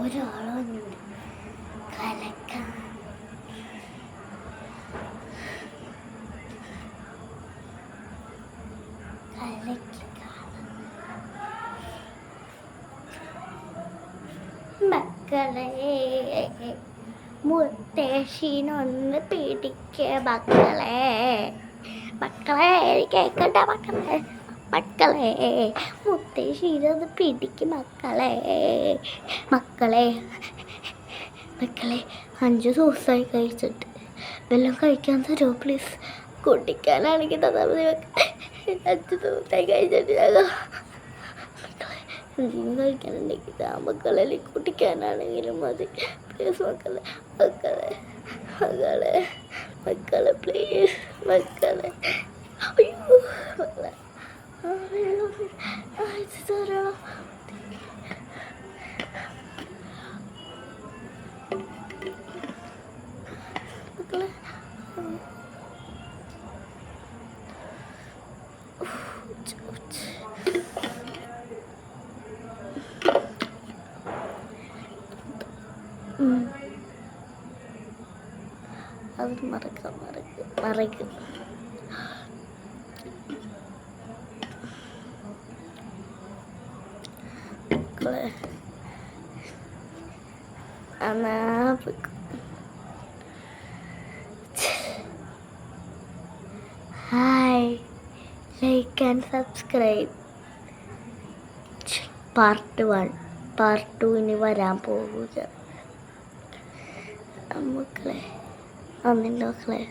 ഒരാളുണ്ട് കലക്കാൻ. മക്കളെ മുത്തശ്ശിനൊന്ന് പിടിക്ക മക്കളെ. മക്കളെ കേക്കണ്ട മക്കളെ. മക്കളെ മുത്തശ്ശിനൊന്ന് പിടിക്ക് മക്കളെ. മക്കളെ മക്കളെ 5 ദിവസമായി കഴിച്ചിട്ട് വല്ലതും കഴിക്കാൻ തരുമോ പ്ലീസ്? കുടിക്കാനാണെങ്കിൽ തന്നാൽ മതി. 5 ദിവസമായി കഴിച്ചിട്ട് മക്കളെ എന്തെങ്കിലും കഴിക്കാനുണ്ടെങ്കിൽ മക്കളെ, കുടിക്കാനാണെങ്കിലും മതി പ്ലീസ് മക്കളെ. മക്കളെ മക്കളെ മക്കളെ പ്ലീസ് മക്കളെ. അയ്യോ മക്കളെ തരണം. മക്കളെ അത് മറക്കും. മക്കളെ hi, like and subscribe. Part 1 part 2 ഇനി വരാൻ പോവുക മക്കളെ. നന്ദിയുണ്ട് മക്കളെ.